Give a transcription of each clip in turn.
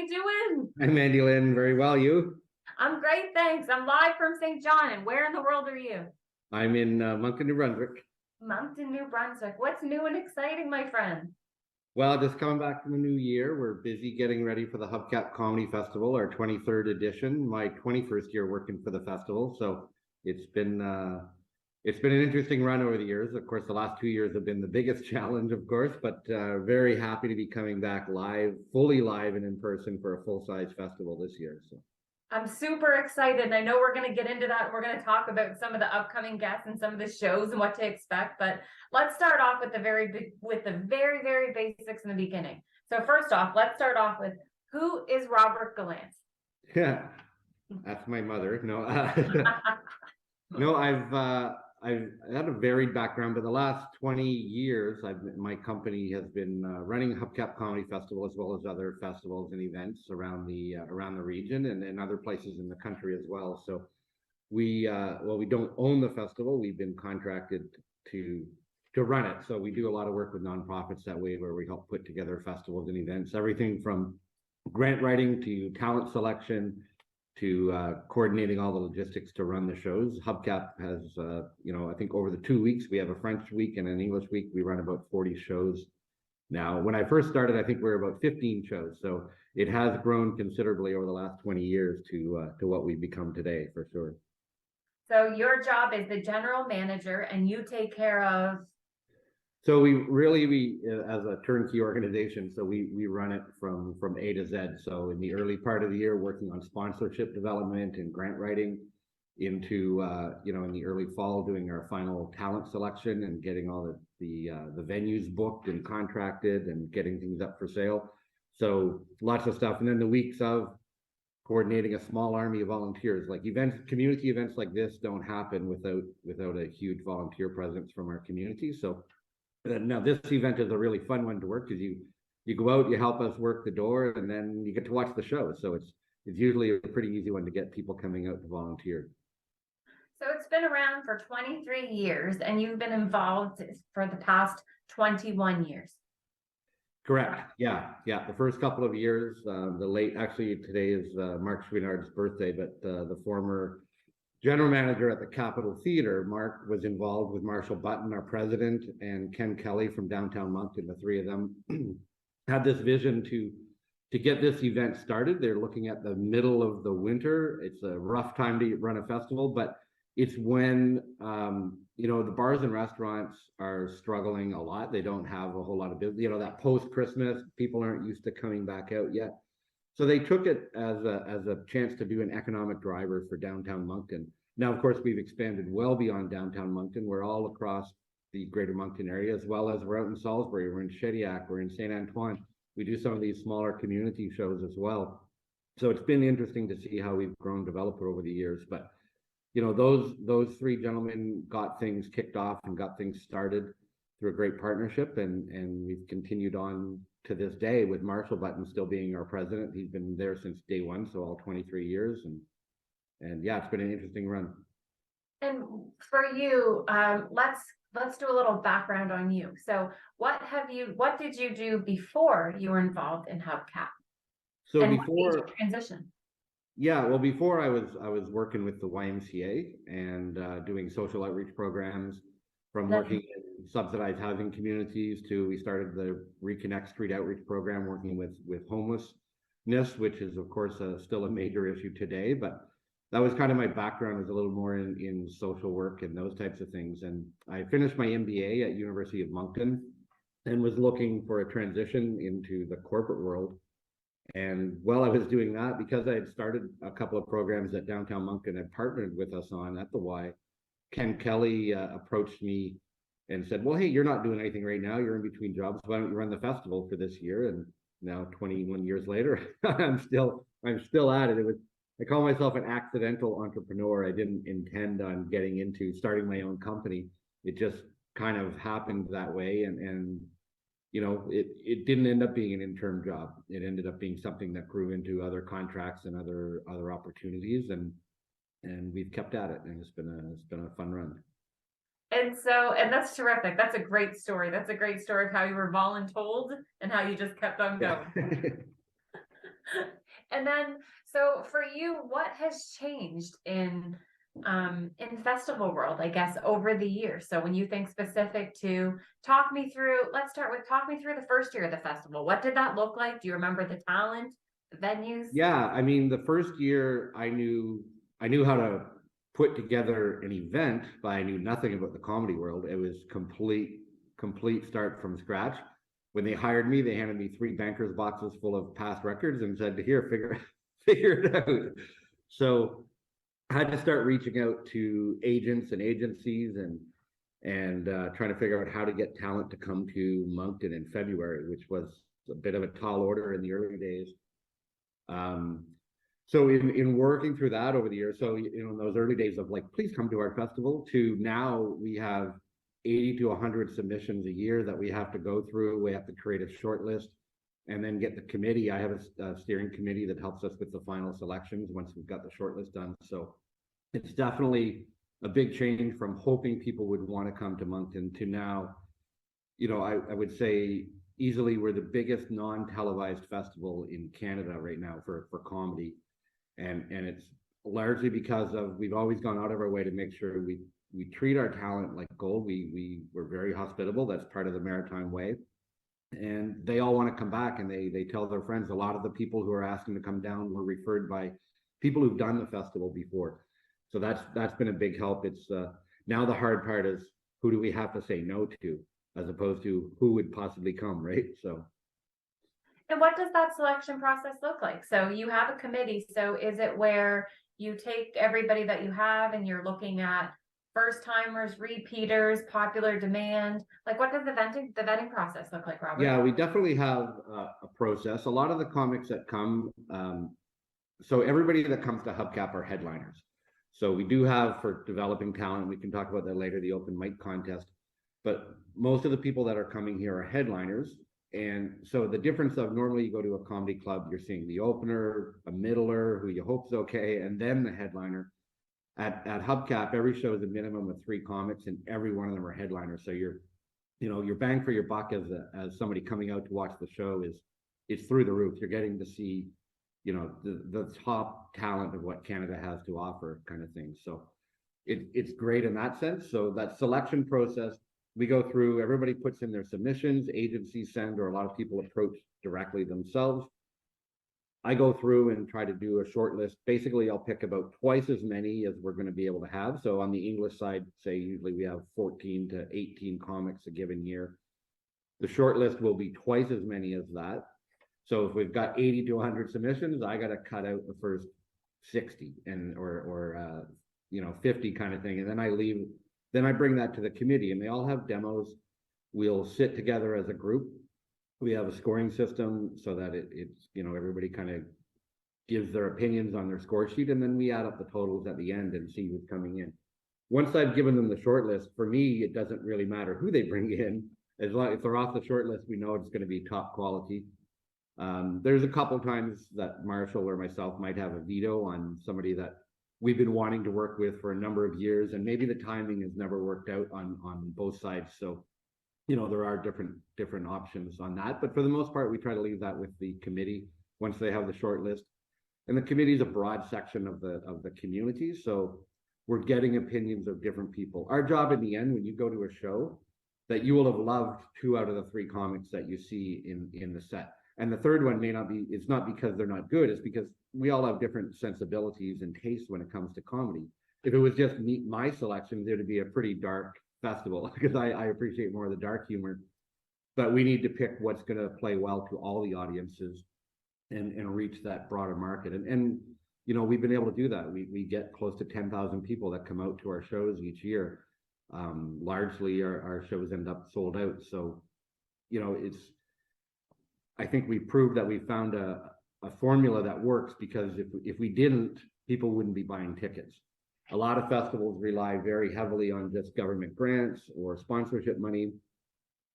you doing? Hi, Mandy-Lynn. Very well. You? I'm great, thanks. I'm live from St. John, and where in the world are you? I'm in Moncton, New Brunswick. Moncton, New Brunswick. What's new and exciting, my friend? Well, just coming back from the new year, we're busy getting ready for the Hubcap Comedy Festival, our 23rd edition. My 21st year working for the festival, so it's been an interesting run over the years. Of course, the last 2 years have been the biggest challenge, of course, but very happy to be coming back live, fully live and in person for a full-size festival this year. So I'm super excited. I know we're going to get into that. We're going to talk about some of the upcoming guests and some of the shows and what to expect. But let's start off with the very basics in the beginning. So first off, let's start off with, who is Robert Gallant? yeah, that's my mother. No, no, I've had a varied background, but the last 20 years, my company has been running Hubcap Comedy Festival as well as other festivals and events around the region and other places in the country as well. So we don't own the festival. We've been contracted to run it. So we do a lot of work with nonprofits that way, where we help put together festivals and events, everything from grant writing to talent selection to coordinating all the logistics to run the shows. Hubcap has, I think over the 2 weeks, we have a French week and an English week. We run about 40 shows now. When I first started, I think we were about 15 shows. So it has grown considerably over the last 20 years to what we've become today, for sure. So your job is the general manager, and you take care of? So we as a turnkey organization, so we run it from A to Z. So in the early part of the year, working on sponsorship development and grant writing, into in the early fall, doing our final talent selection and getting all the venues booked and contracted and getting things up for sale. So lots of stuff. And then the weeks of coordinating a small army of volunteers. Like community events like this don't happen without a huge volunteer presence from our community. So now this event is a really fun one to work, because you go out, you help us work the door, and then you get to watch the show. So it's usually a pretty easy one to get people coming out to volunteer. So it's been around for 23 years, and you've been involved for the past 21 years. Correct. Yeah. The first couple of years, actually today is Mark Chouinard's birthday, but the former general manager at the Capitol Theatre, Mark, was involved with Marshall Button, our president, and Ken Kelly from downtown Moncton. The three of them had this vision to get this event started. They're looking at the middle of the winter. It's a rough time to run a festival, but it's when the bars and restaurants are struggling a lot. They don't have a whole lot of business. That post-Christmas, people aren't used to coming back out yet. So they took it as a chance to do an economic driver for downtown Moncton. Now, of course, we've expanded well beyond downtown Moncton. We're all across the greater Moncton area, as well as we're out in Salisbury, we're in Shediac, we're in St. Antoine. We do some of these smaller community shows as well. So it's been interesting to see how we've grown, developed over the years. But those three gentlemen got things kicked off and got things started through a great partnership, and we've continued on to this day with Marshall Button still being our president. He's been there since day one, so all 23 years, and yeah, it's been an interesting run. And for you, let's do a little background on you. So what did you do before you were involved in Hubcap? So and before what made you transition? Yeah, well, before I was working with the YMCA and doing social outreach programs, from working in subsidized housing communities to we started the Reconnect Street Outreach program, working with homelessness, which is of course still a major issue today. But that was kind of my background, was a little more in social work and those types of things. And I finished my MBA at University of Moncton and was looking for a transition into the corporate world. And while I was doing that, because I had started a couple of programs that downtown Moncton had partnered with us on at the Y, Ken Kelly approached me and said, well, hey, you're not doing anything right now. You're in between jobs. Why don't you run the festival for this year? And now 21 years later, I'm still at it. I call myself an accidental entrepreneur. I didn't intend on getting into starting my own company. It just kind of happened that way. And it didn't end up being an interim job. It ended up being something that grew into other contracts and other opportunities, and we've kept at it, and it's been a fun run. And that's terrific. That's a great story. That's a great story of how you were voluntold and how you just kept on going. And then, so for you, what has changed in festival world, I guess, over the years? So when you think specific to, talk me through, let's start with, talk me through the first year of the festival. What did that look like? Do you remember the talent, the venues? Yeah, I mean, the first year I knew how to put together an event, but I knew nothing about the comedy world. It was complete start from scratch. When they hired me, they handed me 3 bankers boxes full of past records and said, "Here, figure it out." So I had to start reaching out to agents and agencies and trying to figure out how to get talent to come to Moncton in February, which was a bit of a tall order in the early days. Um, so in working through that over the years, so in those early days of like, please come to our festival, to now we have 80 to 100 submissions a year that we have to go through. We have to create a short list and then get the committee. I have a steering committee that helps us with the final selections once we've got the short list done. So it's definitely a big change from hoping people would want to come to Moncton to now, I would say easily we're the biggest non-televised festival in Canada right now for comedy. And it's largely because of, we've always gone out of our way to make sure we treat our talent like gold. We're very hospitable. That's part of the maritime way. And they all want to come back, and they tell their friends. A lot of the people who are asking to come down were referred by people who've done the festival before. So that's been a big help. It's now the hard part is, who do we have to say no to, as opposed to who would possibly come, right? So. And what does that selection process look like? So you have a committee. So is it where you take everybody that you have and you're looking at first timers, repeaters, popular demand? Like, what does the vetting process look like, Robert? Yeah, we definitely have a process. A lot of the comics that come, so everybody that comes to Hubcap are headliners. So we do have, for developing talent, we can talk about that later, the open mic contest. But most of the people that are coming here are headliners. And so the difference of, normally you go to a comedy club, you're seeing the opener, a middler who you hope's okay, and then the headliner. At Hubcap, every show is a minimum of 3 comics, and every one of them are headliners. So your bang for your buck as somebody coming out to watch the show is through the roof. You're getting to see, the top talent of what Canada has to offer, kind of thing. So it's great in that sense. So that selection process, we go through, everybody puts in their submissions, agencies send, or a lot of people approach directly themselves. I go through and try to do a short list. Basically, I'll pick about twice as many as we're going to be able to have. So on the English side, say usually we have 14 to 18 comics a given year. The short list will be twice as many as that. So if we've got 80 to 100 submissions, I got to cut out the first 60 or 50 kind of thing. And then I leave. Then I bring that to the committee, and they all have demos. We'll sit together as a group. We have a scoring system so that it's everybody kind of gives their opinions on their score sheet, and then we add up the totals at the end and see who's coming in. Once I've given them the short list, for me, it doesn't really matter who they bring in. As long as they're off the short list, we know it's going to be top quality. There's a couple times that Marshall or myself might have a veto on somebody that we've been wanting to work with for a number of years, and maybe the timing has never worked out on both sides. So, there are different options on that, but for the most part, we try to leave that with the committee once they have the short list. And the committee is a broad section of the community, so we're getting opinions of different people. Our job in the end, when you go to a show, that you will have loved 2 out of the 3 comics that you see in the set. And the third one may not be, it's not because they're not good, it's because we all have different sensibilities and tastes when it comes to comedy. If it was just my selections, it would be a pretty dark festival, because I appreciate more of the dark humor. But we need to pick what's going to play well to all the audiences and reach that broader market. And we've been able to do that. We get close to 10,000 people that come out to our shows each year. Largely our shows end up sold out. So, I think we proved that we found a formula that works, because if we didn't, people wouldn't be buying tickets. A lot of festivals rely very heavily on just government grants or sponsorship money.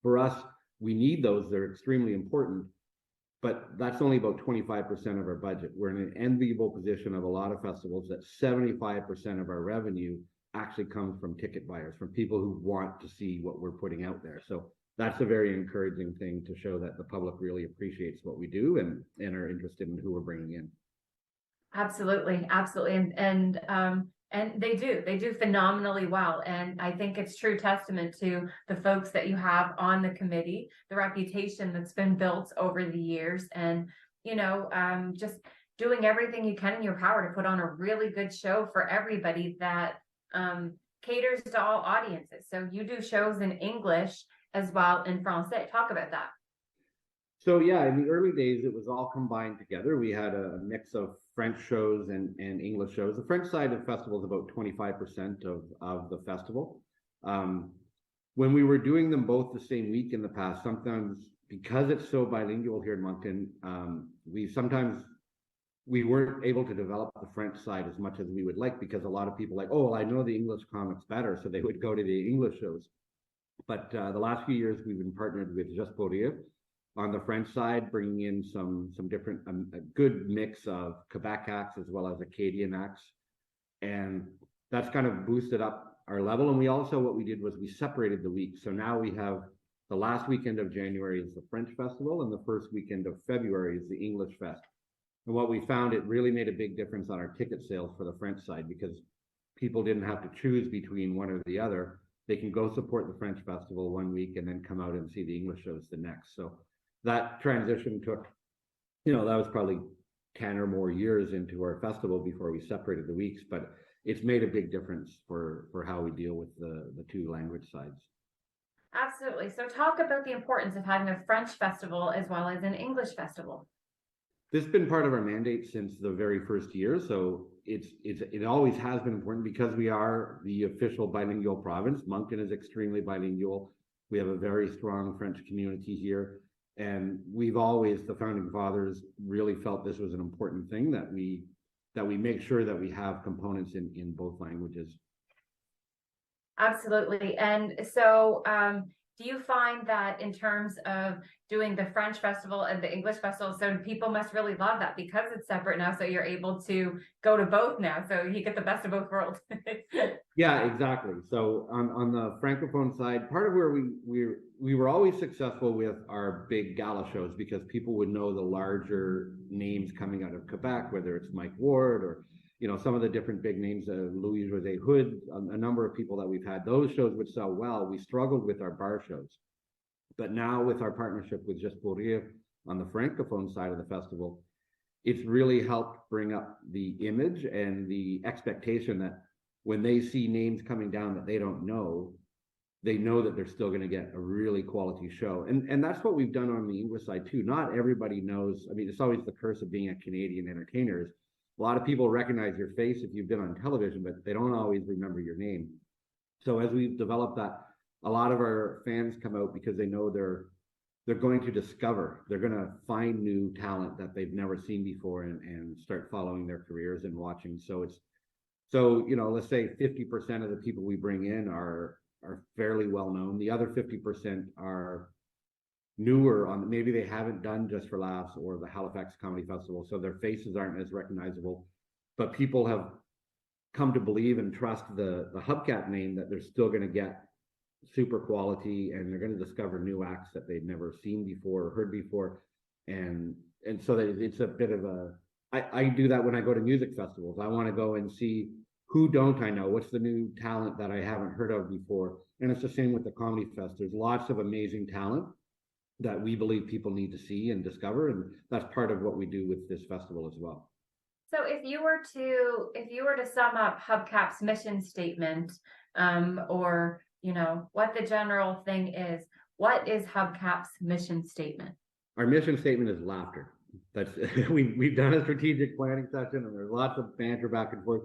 For us, we need those. They're extremely important, but that's only about 25% of our budget. We're in an enviable position of a lot of festivals that 75% of our revenue actually comes from ticket buyers, from people who want to see what we're putting out there. So that's a very encouraging thing to show that the public really appreciates what we do and are interested in who we're bringing in. Absolutely, absolutely. And they do phenomenally well. And I think it's true testament to the folks that you have on the committee, the reputation that's been built over the years, and, just doing everything you can in your power to put on a really good show for everybody that caters to all audiences. So you do shows in English as well in Francais. Talk about that. So yeah, in the early days, it was all combined together. We had a mix of French shows and English shows. The French side of the festival is about 25% of the festival. When we were doing them both the same week in the past, sometimes because it's so bilingual here in Moncton, we weren't able to develop the French side as much as we would like, because a lot of people like, oh, well, I know the English comics better, so they would go to the English shows. But the last few years, we've been partnered with Just Pour Rire on the French side, bringing in some different, a good mix of Quebec acts as well as Acadian acts. And that's kind of boosted up our level. And we also, what we did was we separated the weeks. So now we have the last weekend of January is the French festival, and the first weekend of February is the English fest. And what we found, it really made a big difference on our ticket sales for the French side, because people didn't have to choose between one or the other. They can go support the French festival one week and then come out and see the English shows the next. So that transition took, that was probably 10 or more years into our festival before we separated the weeks, but it's made a big difference for how we deal with the two language sides. Absolutely. So talk about the importance of having a French festival as well as an English festival. This has been part of our mandate since the very first year. So it always has been important because we are the official bilingual province. Moncton is extremely bilingual. We have a very strong French community here. And we've always, the founding fathers really felt this was an important thing, that we make sure that we have components in both languages. Absolutely. And so do you find that in terms of doing the French festival and the English festival, so people must really love that because it's separate now, so you're able to go to both now, so you get the best of both worlds. Yeah, exactly. So on the Francophone side, part of where we were always successful with our big gala shows, because people would know the larger names coming out of Quebec, whether it's Mike Ward or some of the different big names, Louis José Hood, a number of people that we've had. Those shows would sell well. We struggled with our bar shows. But now with our partnership with Just Pour Rire on the Francophone side of the festival, it's really helped bring up the image and the expectation that when they see names coming down that they don't know, they know that they're still going to get a really quality show. And that's what we've done on the English side too. Not everybody knows. I mean, it's always the curse of being a Canadian entertainer. A lot of people recognize your face if you've been on television, but they don't always remember your name. So as we've developed that, a lot of our fans come out because they know they're going to discover, they're going to find new talent that they've never seen before and start following their careers and watching. So let's say 50% of the people we bring in are fairly well known. The other 50% are newer on, maybe they haven't done Just for Laughs or the Halifax Comedy Festival, so their faces aren't as recognizable, but people have come to believe and trust the Hubcap name, that they're still going to get super quality and they're going to discover new acts that they've never seen before or heard before. And so that it's a bit of I do that when I go to music festivals. I want to go and see who don't I know, what's the new talent that I haven't heard of before. And it's the same with the Comedy Fest. There's lots of amazing talent that we believe people need to see and discover, and that's part of what we do with this festival as well. So if you were to sum up Hubcap's mission statement, or what the general thing is, what is Hubcap's mission statement? Our mission statement is laughter. That's we've done a strategic planning session, and there's lots of banter back and forth.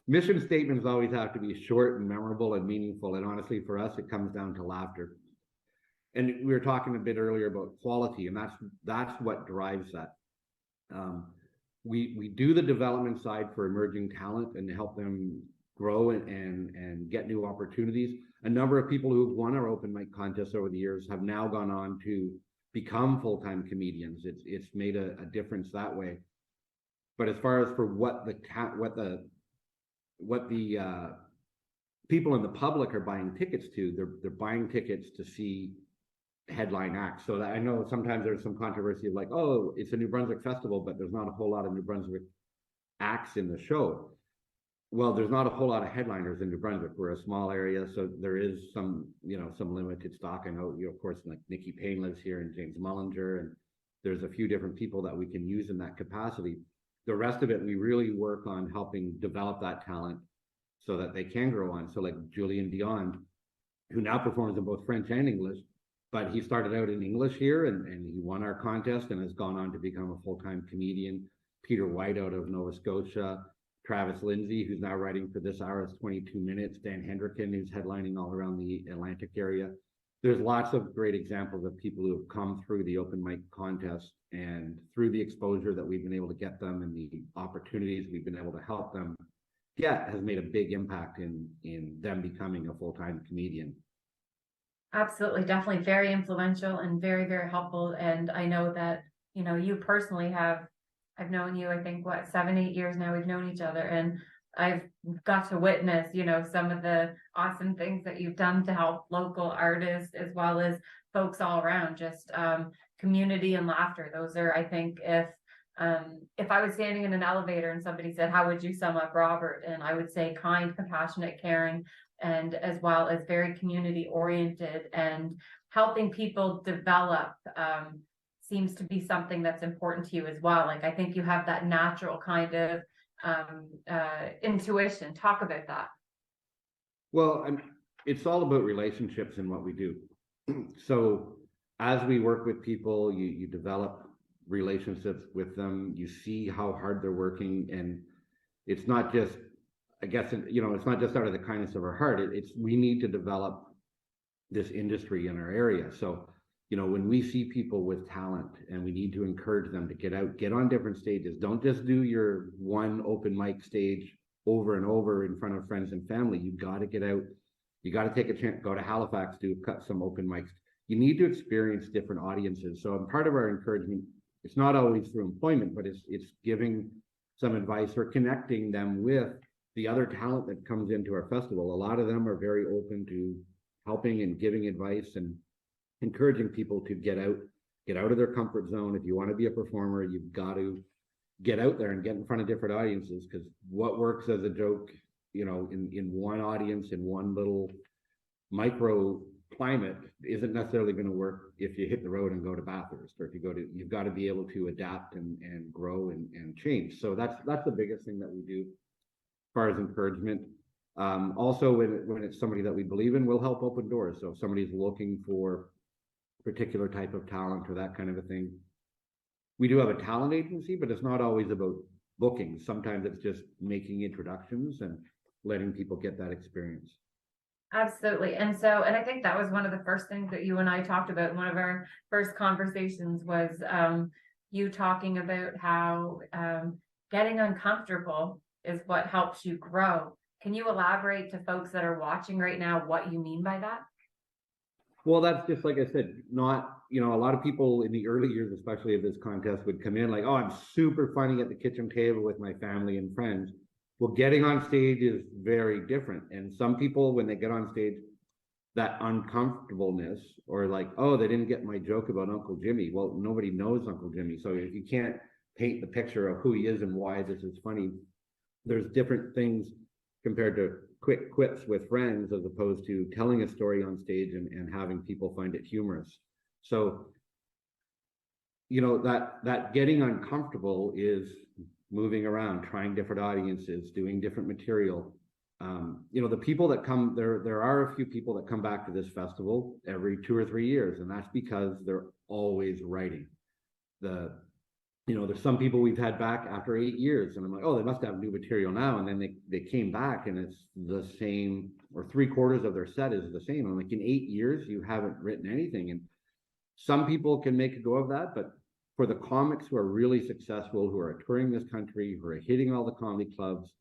Mission statements always have to be short and memorable and meaningful, and honestly, for us, it comes down to laughter. And we were talking a bit earlier about quality, and that's what drives that. We do the development side for emerging talent and help them grow and get new opportunities. A number of people who've won our open mic contests over the years have now gone on to become full-time comedians. It's made a difference that way. But as far as for what the people in the public are buying tickets to, they're buying tickets to see headline acts. So that I know sometimes there's some controversy of like, oh, it's a New Brunswick festival, but there's not a whole lot of New Brunswick acts in the show. Well, there's not a whole lot of headliners in New Brunswick. We're a small area, so there is some, some limited stock. I know, of course, like Nikki Payne lives here and James Mullinger, and there's a few different people that we can use in that capacity. The rest of it, we really work on helping develop that talent so that they can grow on. So like Julian Dion, who now performs in both French and English, but he started out in English here and he won our contest and has gone on to become a full-time comedian. Peter White out of Nova Scotia, Travis Lindsay, who's now writing for This Hour's 22 Minutes, Dan Hendricken, who's headlining all around the Atlantic area. There's lots of great examples of people who have come through the open mic contest, and through the exposure that we've been able to get them and the opportunities we've been able to help them get has made a big impact in them becoming a full-time comedian. Absolutely, definitely very influential and very, very helpful. And I know that, you personally have, I've known you, I think, 7-8 years now we've known each other, and I've got to witness, some of the awesome things that you've done to help local artists as well as folks all around, just community and laughter. Those are, I think, if I was standing in an elevator and somebody said, how would you sum up Robert? And I would say kind, compassionate, caring, and as well as very community oriented, and helping people develop seems to be something that's important to you as well. Like, I think you have that natural kind of intuition. Talk about that. Well, it's all about relationships in what we do. So as we work with people, you develop relationships with them, you see how hard they're working, and it's not just, I guess, it's not just out of the kindness of our heart. It's we need to develop this industry in our area. So, when we see people with talent, and we need to encourage them to get out, get on different stages. Don't just do your one open mic stage over and over in front of friends and family. You got to get out. You got to take a chance, go to Halifax, cut some open mics. You need to experience different audiences. So part of our encouragement, it's not always through employment, but it's giving some advice or connecting them with the other talent that comes into our festival. A lot of them are very open to helping and giving advice and encouraging people to get out of their comfort zone. If you want to be a performer, you've got to get out there and get in front of different audiences, because what works as a joke, in one audience, in one little micro climate, isn't necessarily going to work if you hit the road and go to Bathurst, or if you've got to be able to adapt and grow and change. So that's the biggest thing that we do as far as encouragement. Also, when it's somebody that we believe in, we'll help open doors. So if somebody's looking for a particular type of talent or that kind of a thing, we do have a talent agency, but it's not always about booking. Sometimes it's just making introductions and letting people get that experience. Absolutely. And I think that was one of the first things that you and I talked about in one of our first conversations, was you talking about how getting uncomfortable is what helps you grow. Can you elaborate to folks that are watching right now what you mean by that? Well, that's just like I said, not, a lot of people in the early years, especially of this contest, would come in like, oh, I'm super funny at the kitchen table with my family and friends. Well, getting on stage is very different. And some people, when they get on stage, that uncomfortableness, or like, oh, they didn't get my joke about Uncle Jimmy. Well, nobody knows Uncle Jimmy. So if you can't paint the picture of who he is and why this is funny, there's different things compared to quick quips with friends, as opposed to telling a story on stage and having people find it humorous. So, that getting uncomfortable is moving around, trying different audiences, doing different material. The people that come, there are a few people that come back to this festival every 2 or 3 years, and that's because they're always writing. There's some people we've had back after 8 years, and I'm like, oh, they must have new material now. And then they came back and it's the same, or 3/4 of their set is the same. I'm like, in 8 years, you haven't written anything. And some people can make a go of that, but for the comics who are really successful, who are touring this country, who are hitting all the comedy clubs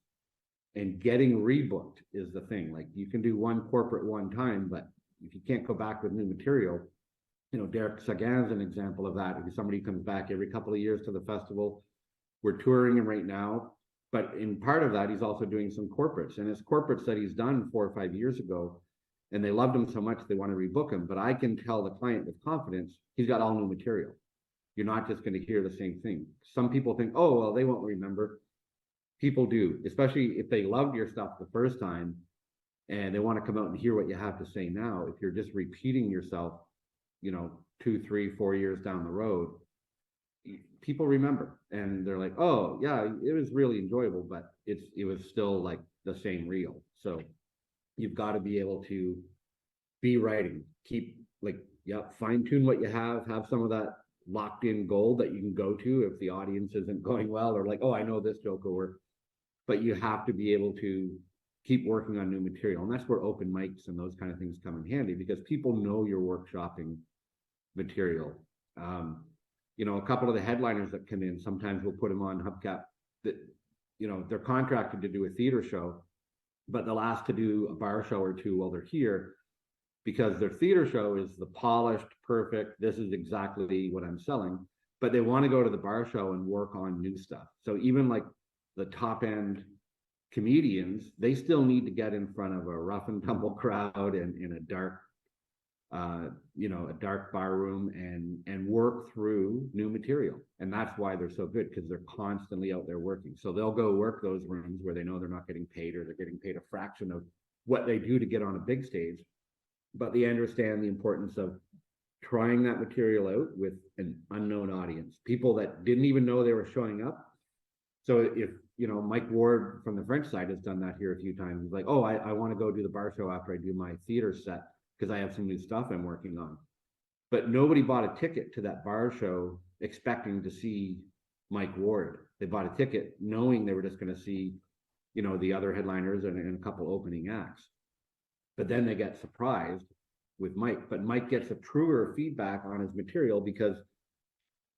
and getting rebooked is the thing. Like, you can do one corporate one time, but if you can't go back with new material, Derek Sagan's an example of that. If somebody comes back every couple of years to the festival, we're touring him right now, but in part of that, he's also doing some corporates, and his corporates that he's done 4 or 5 years ago, and they loved him so much they want to rebook him. But I can tell the client with confidence he's got all new material. You're not just going to hear the same thing. Some people think, oh, well, they won't remember. People do, especially if they loved your stuff the first time and they want to come out and hear what you have to say now. If you're just repeating yourself, 2, 3, 4 years down the road, people remember and they're like, oh yeah, it was really enjoyable, but it was still like the same reel. So you've got to be able to be writing, keep fine tune what you have some of that locked in gold that you can go to if the audience isn't going well, or like, oh, I know this joke will work. But you have to be able to keep working on new material. And that's where open mics and those kind of things come in handy, because people know you're workshopping material. A couple of the headliners that come in, sometimes we'll put them on Hubcap that, they're contracted to do a theater show, but they'll ask to do a bar show or two while they're here, because their theater show is the polished, perfect, this is exactly what I'm selling, but they want to go to the bar show and work on new stuff. So even like the top end comedians, they still need to get in front of a rough and tumble crowd and in a dark a dark bar room and work through new material. And that's why they're so good, because they're constantly out there working. So they'll go work those rooms where they know they're not getting paid, or they're getting paid a fraction of what they do to get on a big stage, but they understand the importance of trying that material out with an unknown audience, people that didn't even know they were showing up. So if Mike Ward from the French side has done that here a few times. He's like, oh, I want to go do the bar show after I do my theater set, because I have some new stuff I'm working on. But nobody bought a ticket to that bar show expecting to see Mike Ward. They bought a ticket knowing they were just going to see, the other headliners and a couple opening acts. But then they get surprised with Mike. But Mike gets a truer feedback on his material, because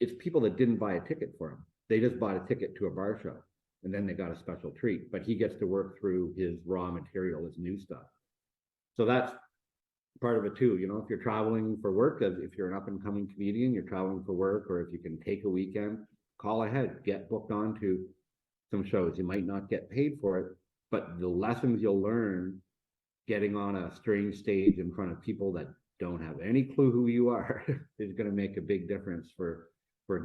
it's people that didn't buy a ticket for him. They just bought a ticket to a bar show, and then they got a special treat. But he gets to work through his raw material, his new stuff. So that's part of it too. If you're traveling for work, if you're an up and coming comedian, you're traveling for work, or if you can take a weekend, call ahead, get booked onto some shows. You might not get paid for it, but the lessons you'll learn getting on a strange stage in front of people that don't have any clue who you are is going to make a big difference for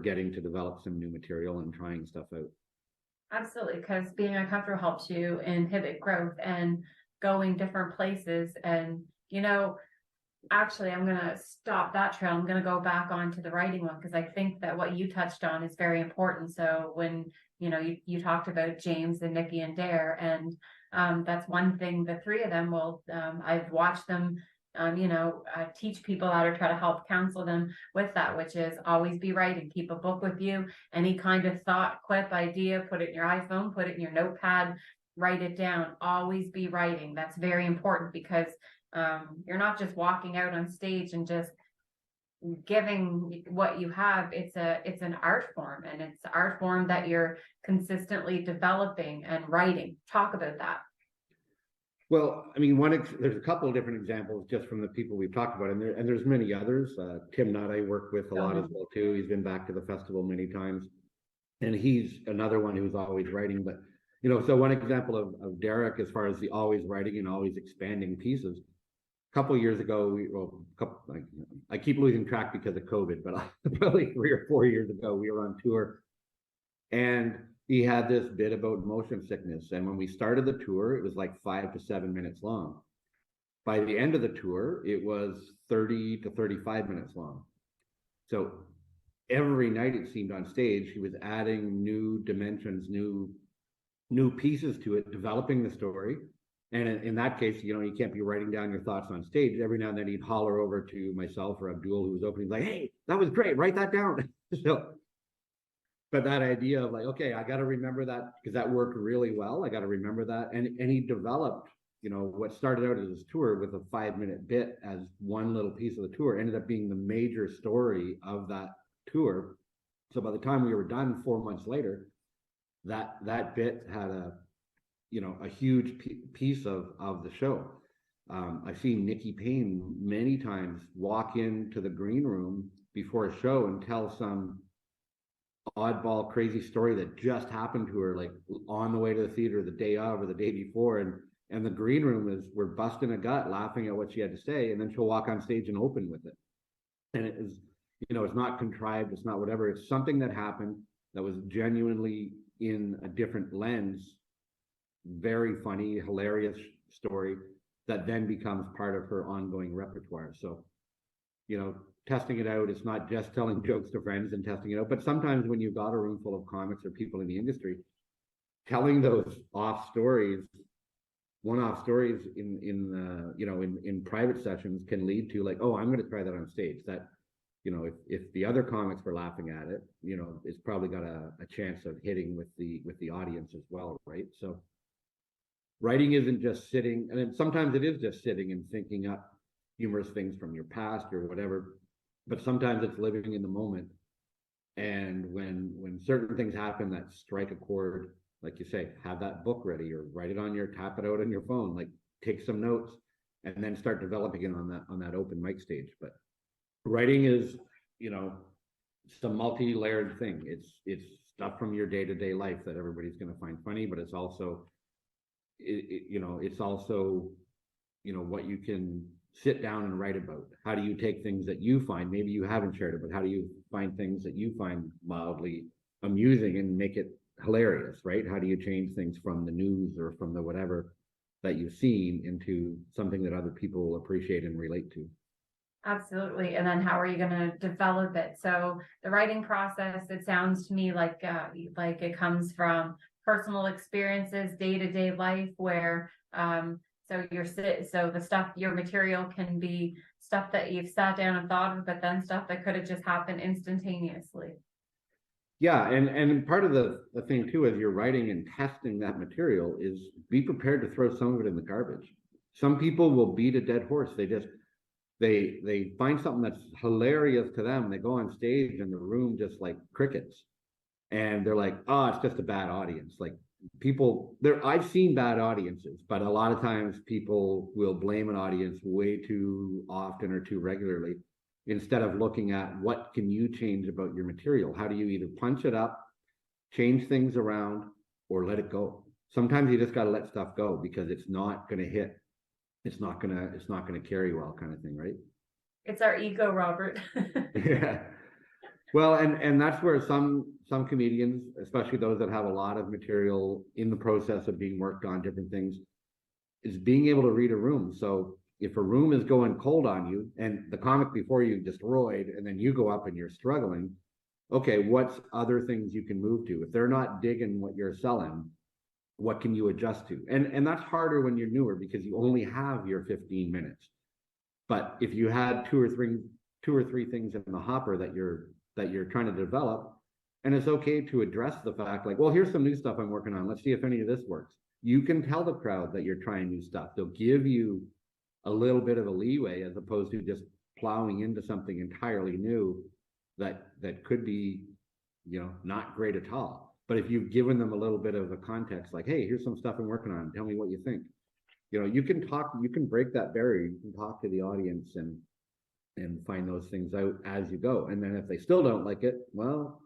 getting to develop some new material and trying stuff out. Absolutely, because being uncomfortable helps you inhibit growth and going different places. And actually, I'm going to stop that trail. I'm going to go back onto the writing one, because I think that what you touched on is very important. So when, you talked about James and Nikki and Dare, and that's one thing, the three of them will, I've watched them, teach people how to try to help counsel them with that, which is always be writing, keep a book with you, any kind of thought, quip, idea, put it in your iPhone, put it in your notepad, write it down, always be writing. That's very important, because you're not just walking out on stage and just giving what you have. It's an art form, and it's an art form that you're consistently developing and writing. Talk about that. Well, I mean, there's a couple of different examples just from the people we've talked about, and there's many others. Tim Nutt I work with a lot as well too. He's been back to the festival many times, and he's another one who's always writing. But so one example of Derek, as far as the always writing and always expanding pieces. A couple of years ago, I keep losing track because of COVID, but probably 3 or 4 years ago, we were on tour, and he had this bit about motion sickness. And when we started the tour, it was like 5 to 7 minutes long. By the end of the tour, it was 30 to 35 minutes long. So every night, it seemed, on stage, he was adding new dimensions, new pieces to it, developing the story. And in that case, you can't be writing down your thoughts on stage. Every now and then he'd holler over to myself or Abdul, who was opening, like, hey, that was great, write that down. But that idea of like, okay, I got to remember that, because that worked really well. I got to remember that. And he developed, what started out as his tour with a 5-minute bit as one little piece of the tour, ended up being the major story of that tour. So by the time we were done 4 months later, that bit had a huge piece of the show. I've seen Nikki Payne many times walk into the green room before a show and tell some oddball, crazy story that just happened to her, like on the way to the theater the day of or the day before. And And the green room is, we're busting a gut laughing at what she had to say, and then she'll walk on stage and open with it. And it is, it's not contrived, it's not whatever, it's something that happened that was genuinely in a different lens, very funny, hilarious story that then becomes part of her ongoing repertoire. So, testing it out, it's not just telling jokes to friends and testing it out, but sometimes when you've got a room full of comics or people in the industry, telling those one-off stories in private sessions can lead to like, oh, I'm going to try that on stage. That, if the other comics were laughing at it, it's probably got a chance of hitting with the audience as well, right? So writing isn't just sitting, and then sometimes it is just sitting and thinking up humorous things from your past or whatever, but sometimes it's living in the moment. And when certain things happen that strike a chord, like you say, have that book ready or write it tap it out on your phone, like take some notes and then start developing it on that open mic stage. But writing is, it's a multi-layered thing. It's stuff from your day-to-day life that everybody's going to find funny, but it's also, what you can sit down and write about. How do you take things that you find, maybe you haven't shared it, but how do you find things that you find mildly amusing and make it hilarious, right? How do you change things from the news or from the whatever that you've seen into something that other people appreciate and relate to? Absolutely. And then how are you going to develop it? So the writing process, it sounds to me like it comes from personal experiences, day-to-day life, where so the stuff, your material can be stuff that you've sat down and thought of, but then stuff that could have just happened instantaneously. Yeah, and part of the thing too, as you're writing and testing that material, is be prepared to throw some of it in the garbage. Some people will beat a dead horse. They find something that's hilarious to them. They go on stage and the room just like crickets. And they're like, oh, it's just a bad audience. Like I've seen bad audiences, but a lot of times people will blame an audience way too often or too regularly, instead of looking at what can you change about your material. How do you either punch it up, change things around, or let it go? Sometimes you just got to let stuff go because it's not going to hit. It's not going to carry well, kind of thing, right? It's our ego, Robert. Yeah. Well, and that's where some comedians, especially those that have a lot of material in the process of being worked on different things, is being able to read a room. So if a room is going cold on you and the comic before you destroyed, and then you go up and you're struggling, okay, what's other things you can move to? If they're not digging what you're selling, what can you adjust to? And that's harder when you're newer because you only have your 15 minutes. But if you had two or three things in the hopper that you're trying to develop, and it's okay to address the fact, like, well, here's some new stuff I'm working on. Let's see if any of this works. You can tell the crowd that you're trying new stuff. They'll give you a little bit of a leeway as opposed to just plowing into something entirely new that could be, not great at all. But if you've given them a little bit of a context, like, hey, here's some stuff I'm working on. Tell me what you think. You can break that barrier. You can talk to the audience and find those things out as you go. And then if they still don't like it, well,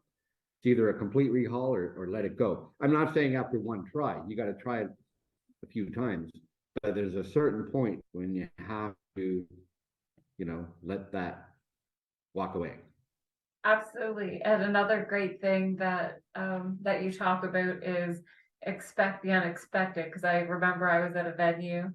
it's either a complete rehaul or let it go. I'm not saying after one try, you got to try it a few times, but there's a certain point when you have to, let that walk away. Absolutely. And another great thing that you talk about is expect the unexpected. Because I remember I was at a venue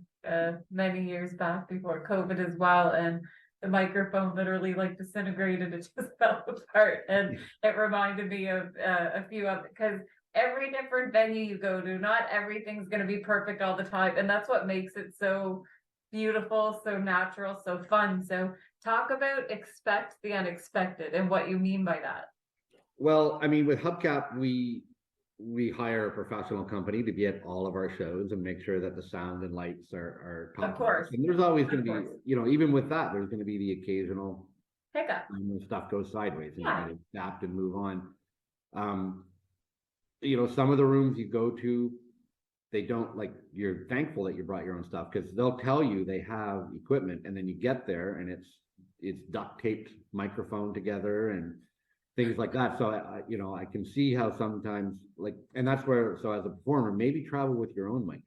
many years back before COVID as well, and the microphone literally like disintegrated. It just fell apart, and it reminded me of a few of, because every different venue you go to, not everything's going to be perfect all the time, and that's what makes it so beautiful, so natural, so fun. So talk about expect the unexpected and what you mean by that. Well, I mean, with Hubcap, we hire a professional company to be at all of our shows and make sure that the sound and lights are top. Of course. And there's always going to be, even with that, there's going to be the occasional hiccup when stuff goes sideways, and yeah. You got to adapt and move on. Some of the rooms you go to, they don't, like, you're thankful that you brought your own stuff because they'll tell you they have equipment, and then you get there and it's duct taped microphone together and things like that. So I can see how sometimes, like, and that's where, so as a performer, maybe travel with your own mic.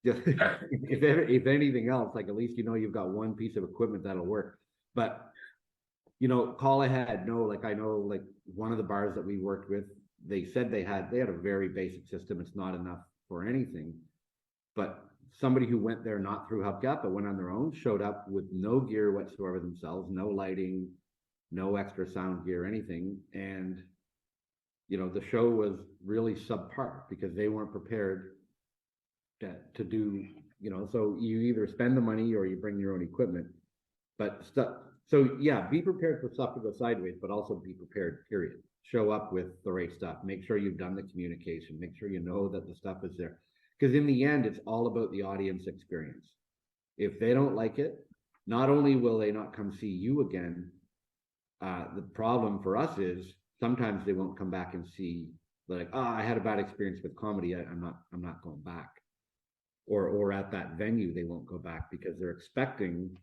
Just if anything else, like at least you know you've got one piece of equipment that'll work. But call ahead. No, like I know, like one of the bars that we worked with, they said they had a very basic system. It's not enough for anything. But somebody who went there not through Hubcap, but went on their own, showed up with no gear whatsoever themselves, no lighting, no extra sound gear, anything. And, the show was really subpar because they weren't prepared to do, so you either spend the money or you bring your own equipment. But stuff, so yeah, be prepared for stuff to go sideways, but also be prepared, period. Show up with the right stuff. Make sure you've done the communication. Make sure you know that the stuff is there. Because in the end, it's all about the audience experience. If they don't like it, not only will they not come see you again, the problem for us is sometimes they won't come back and see, like, I had a bad experience with comedy. I'm not going back. Or at that venue, they won't go back because they're expecting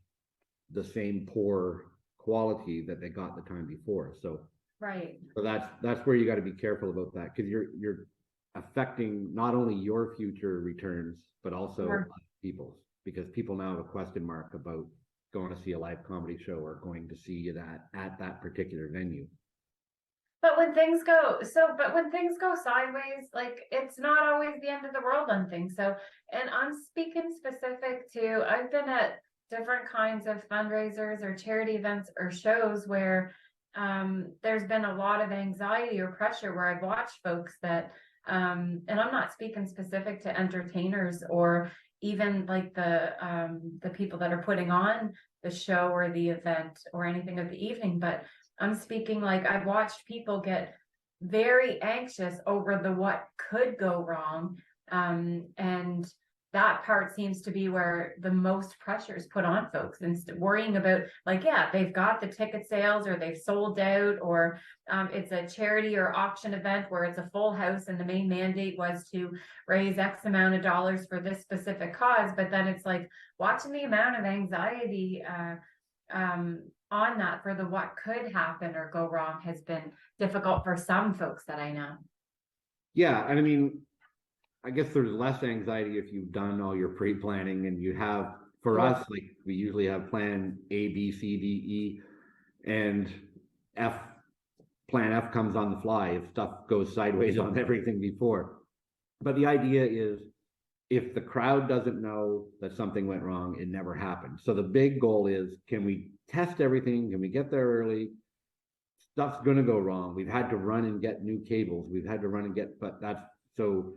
the same poor quality that they got the time before. So Right. So that's where you got to be careful about that, because you're affecting not only your future returns, but also other people's, because people now have a question mark about going to see a live comedy show or going to see it at that particular venue. But when things go sideways, like it's not always the end of the world on things. So, and I'm speaking specific to, I've been at different kinds of fundraisers or charity events or shows where there's been a lot of anxiety or pressure where I've watched folks that, and I'm not speaking specific to entertainers or even like the people that are putting on the show or the event or anything of the evening, but I'm speaking like I've watched people get very anxious over the what could go wrong. And that part seems to be where the most pressure is put on folks, and worrying about, like, yeah, they've got the ticket sales or they've sold out, or it's a charity or auction event where it's a full house and the main mandate was to raise X amount of dollars for this specific cause. But then it's like watching the amount of anxiety on that for the what could happen or go wrong has been difficult for some folks that I know. Yeah, and I mean, I guess there's less anxiety if you've done all your pre-planning and you have, for us, like we usually have plan A, B, C, D, E, and F. Plan F comes on the fly if stuff goes sideways on everything before. But the idea is, if the crowd doesn't know that something went wrong, it never happened. So the big goal is, can we test everything? Can we get there early? Stuff's going to go wrong. We've had to run and get new cables. We've had to run and get, but that's so,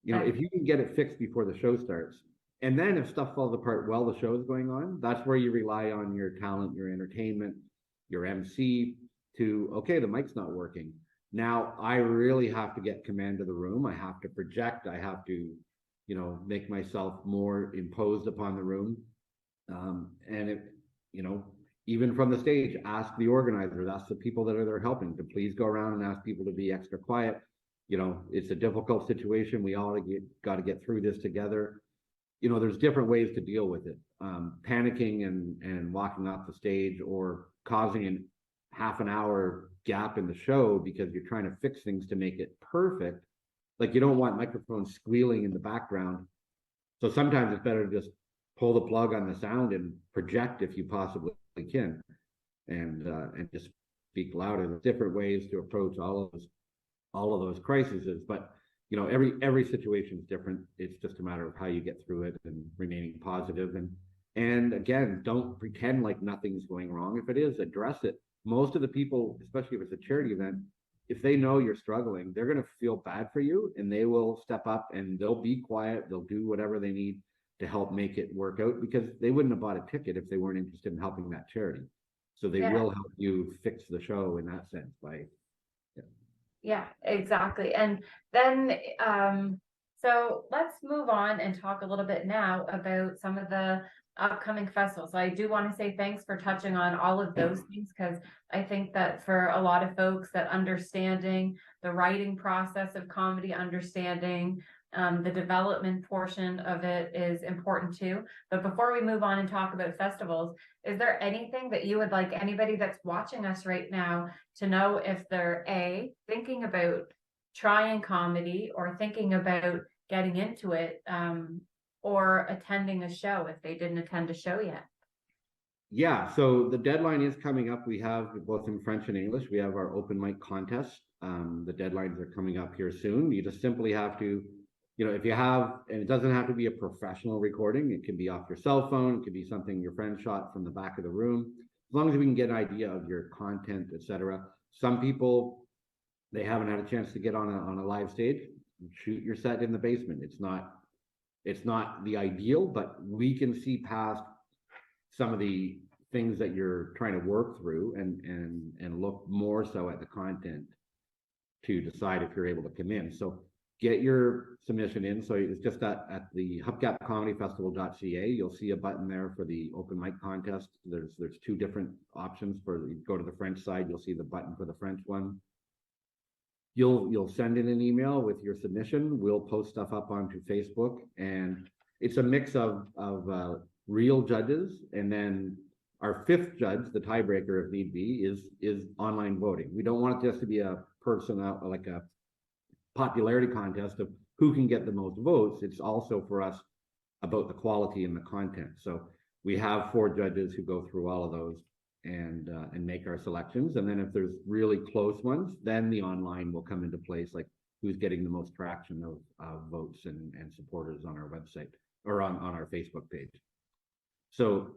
if you can get it fixed before the show starts, and then if stuff falls apart while the show is going on, that's where you rely on your talent, your entertainment, your MC to, okay, the mic's not working. Now I really have to get command of the room. I have to project. I have to, make myself more imposed upon the room. And it, even from the stage, ask the organizers, ask the people that are there helping to please go around and ask people to be extra quiet. It's a difficult situation. We all got to get through this together. There's different ways to deal with it. Panicking and walking off the stage, or causing an half an hour gap in the show because you're trying to fix things to make it perfect. Like, you don't want microphones squealing in the background. So sometimes it's better to just pull the plug on the sound and project if you possibly can, and just speak louder. There's different ways to approach all of those crises, but every situation is different. It's just a matter of how you get through it and remaining positive. And again, don't pretend like nothing's going wrong. If it is, address it. Most of the people, especially if it's a charity event, if they know you're struggling, they're going to feel bad for you, and they will step up and they'll be quiet. They'll do whatever they need to help make it work out, because they wouldn't have bought a ticket if they weren't interested in helping that charity. So they will help you fix the show in that sense by. Yeah, exactly. And then, so let's move on and talk a little bit now about some of the upcoming festivals. So I do want to say thanks for touching on all of those things, because I think that for a lot of folks, that understanding the writing process of comedy, understanding the development portion of it is important too. But before we move on and talk about festivals, is there anything that you would like anybody that's watching us right now to know if they're thinking about trying comedy or thinking about getting into it, or attending a show if they didn't attend a show yet? Yeah, so the deadline is coming up. We have both in French and English. We have our open mic contest. The deadlines are coming up here soon. You just simply have to, if you have, and it doesn't have to be a professional recording. It can be off your cell phone. It could be something your friend shot from the back of the room. As long as we can get an idea of your content, etc. Some people, they haven't had a chance to get on a live stage. Shoot your set in the basement. It's not the ideal, but we can see past some of the things that you're trying to work through and look more so at the content to decide if you're able to come in. So get your submission in. So it's just at the Hubcap Comedy Festival.ca. You'll see a button there for the open mic contest. There's two different options. You go to the French side, you'll see the button for the French one. You'll send in an email with your submission. We'll post stuff up onto Facebook, and it's a mix of real judges, and then our fifth judge, the tiebreaker if need be, is online voting. We don't want it just to be a like a popularity contest of who can get the most votes. It's also for us about the quality and the content. So we have 4 judges who go through all of those and make our selections. And then if there's really close ones, then the online will come into place, like who's getting the most traction of votes and supporters on our website or on our Facebook page. So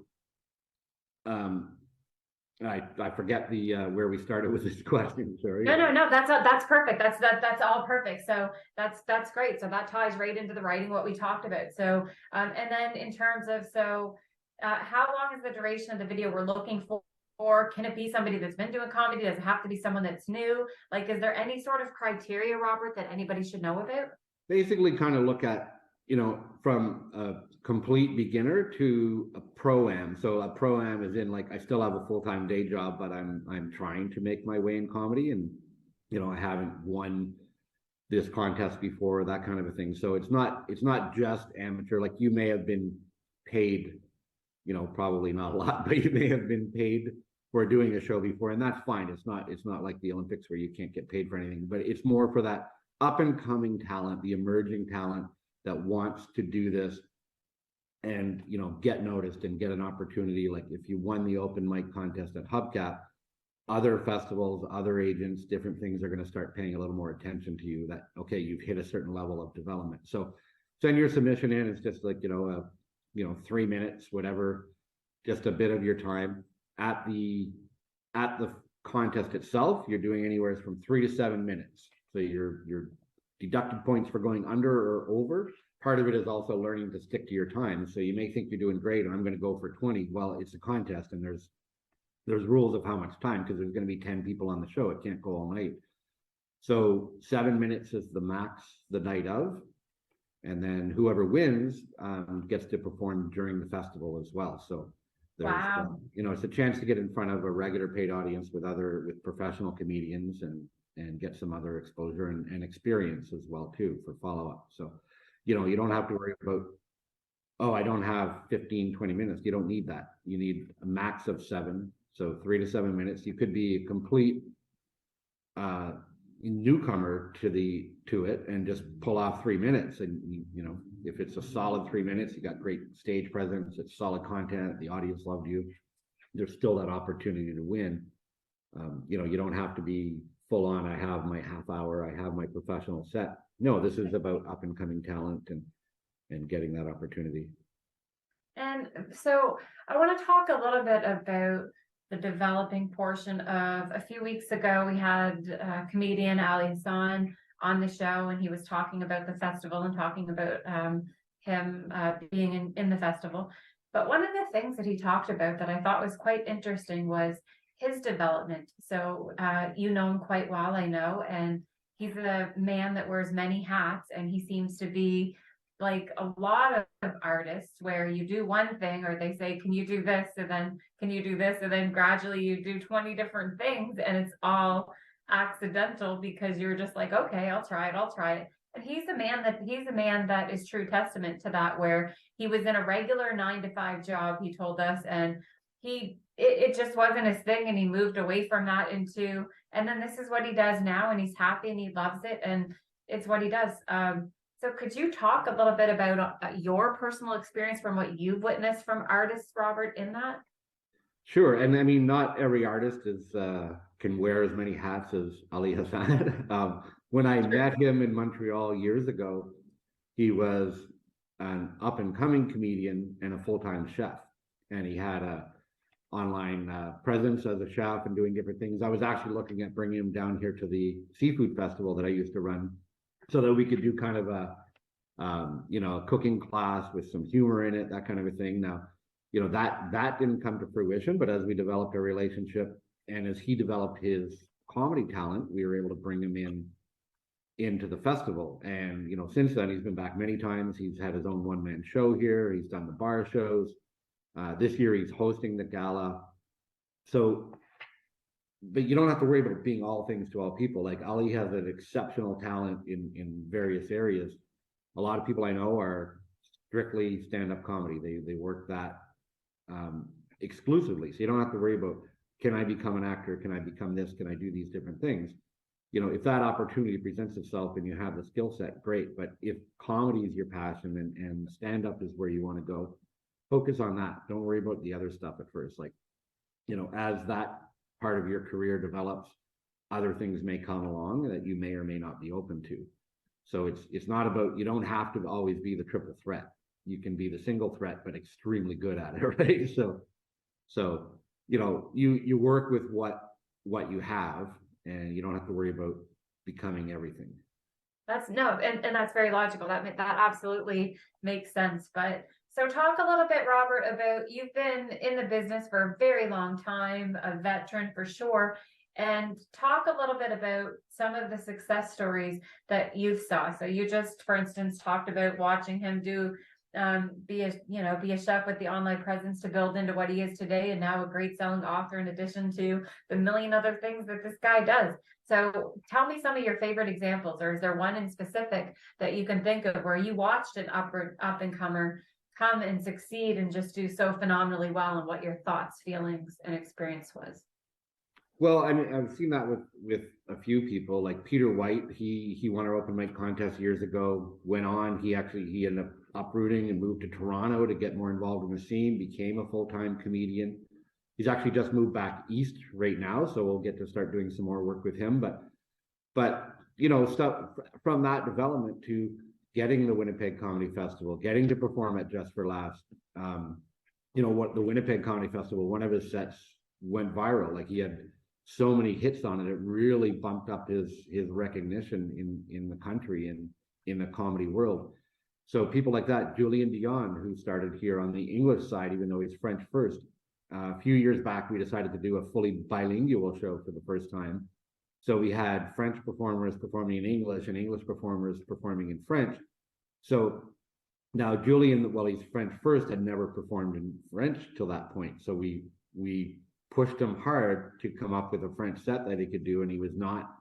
I forget the where we started with this question. Sorry. No. That's perfect. That's all perfect. So that's great. So that ties right into the writing what we talked about. So and then in terms of how long is the duration of the video we're looking for? Or can it be somebody that's been doing comedy? Does it have to be someone that's new? Like, is there any sort of criteria, Robert, that anybody should know about? Basically, kind of look at, from a complete beginner to a pro-am. So a pro-am is in, like, I still have a full-time day job, but I'm trying to make my way in comedy, and I haven't won this contest before, that kind of a thing. So it's not just amateur. Like, you may have been paid, probably not a lot, but you may have been paid for doing a show before, and that's fine. It's not like the Olympics where you can't get paid for anything, but it's more for that up and coming talent, the emerging talent that wants to do this and get noticed and get an opportunity. Like, if you won the open mic contest at Hubcap, other festivals, other agents, different things are going to start paying a little more attention to you, that okay, you've hit a certain level of development. So send your submission in. It's just like 3 minutes, whatever, just a bit of your time. At the contest itself, you're doing anywhere from 3 to 7 minutes. So you're deducted points for going under or over. Part of it is also learning to stick to your time. So you may think you're doing great, and I'm going to go for 20. Well, it's a contest, and there's rules of how much time, because there's going to be 10 people on the show. It can't go all night. So 7 minutes is the max the night of, and then whoever wins gets to perform during the festival as well. So there's, wow. It's a chance to get in front of a regular paid audience with professional comedians and get some other exposure and experience as well too for follow-up. So, you don't have to worry about, oh, I don't have 15, 20 minutes. You don't need that. You need a max of 7. So 3 to 7 minutes. You could be a complete newcomer to it and just pull off 3 minutes, and if it's a solid 3 minutes, you got great stage presence, it's solid content, the audience loved you, there's still that opportunity to win. You don't have to be full on, I have my half hour, I have my professional set. No, this is about up and coming talent and getting that opportunity. And so I want to talk a little bit about the developing portion of, a few weeks ago, we had comedian Ali Hassan on the show, and he was talking about the festival and talking about him being in the festival. But one of the things that he talked about that I thought was quite interesting was his development. So you know him quite well, I know, and he's a man that wears many hats, and he seems to be like a lot of artists, where you do one thing, or they say, can you do this? And then can you do this? And then gradually you do 20 different things, and it's all accidental because you're just like, okay, I'll try it. And he's a man that is true testament to that, where he was in a regular 9-to-5 job, he told us, and it just wasn't his thing, and he moved away from that and then this is what he does now, and he's happy and he loves it, and it's what he does. So could you talk a little bit about your personal experience from what you've witnessed from artists, Robert, in that? Sure, and I mean, not every artist is can wear as many hats as Ali Hassan. When I met him in Montreal years ago, he was an up and coming comedian and a full-time chef, and he had a online presence as a chef and doing different things. I was actually looking at bringing him down here to the seafood festival that I used to run, so that we could do kind of a a cooking class with some humor in it, that kind of a thing. Now, that didn't come to fruition, but as we developed a relationship and as he developed his comedy talent, we were able to bring him into the festival. And since then he's been back many times. He's had his own one-man show here. He's done the bar shows. This year he's hosting the gala. So, but you don't have to worry about being all things to all people. Like, Ali has an exceptional talent in various areas. A lot of people I know are strictly stand-up comedy. They work that exclusively. So you don't have to worry about, can I become an actor? Can I become this? Can I do these different things? If that opportunity presents itself and you have the skill set, great. But if comedy is your passion and stand-up is where you want to go, focus on that. Don't worry about the other stuff at first. Like, as that part of your career develops, other things may come along that you may or may not be open to. So it's not about, you don't have to always be the triple threat. You can be the single threat, but extremely good at it, right? So you work with what you have, and you don't have to worry about becoming everything. That's and that's very logical. That absolutely makes sense. But so talk a little bit, Robert, about, you've been in the business for a very long time, a veteran for sure. And talk a little bit about some of the success stories that you saw. So you just, for instance, talked about watching him be a chef with the online presence to build into what he is today, and now a great selling author, in addition to the million other things that this guy does. So tell me some of your favorite examples, or is there one in specific that you can think of where you watched an up and comer come and succeed and just do so phenomenally well, and what your thoughts, feelings, and experience was? Well, I mean, I've seen that with a few people, like Peter White. He won our open mic contest years ago. Went on. He ended up uprooting and moved to Toronto to get more involved in the scene. Became a full-time comedian. He's actually just moved back east right now, so we'll get to start doing some more work with him. But stuff from that development to getting the Winnipeg Comedy Festival, getting to perform at Just for Laughs. What the Winnipeg Comedy Festival, one of his sets went viral. Like, he had so many hits on it, it really bumped up his recognition in the country and in the comedy world. So people like that, Julian Dion, who started here on the English side, even though he's French first. A few years back, we decided to do a fully bilingual show for the first time. So we had French performers performing in English and English performers performing in French. So now Julian, well, he's French first, had never performed in French till that point. So we pushed him hard to come up with a French set that he could do, and he was not,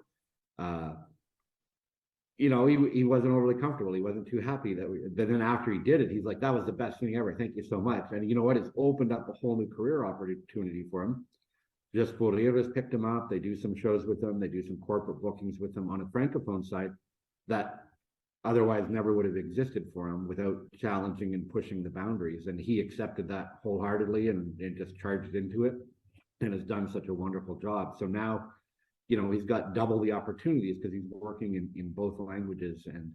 he wasn't overly comfortable. He wasn't too happy but then after he did it, he's like, that was the best thing ever. Thank you so much. And you know what? It's opened up a whole new career opportunity for him. Just for Rivas picked him up. They do some shows with him. They do some corporate bookings with him on a Francophone side that otherwise never would have existed for him without challenging and pushing the boundaries. And he accepted that wholeheartedly and just charged into it, and has done such a wonderful job. So now, he's got double the opportunities because he's working in both languages and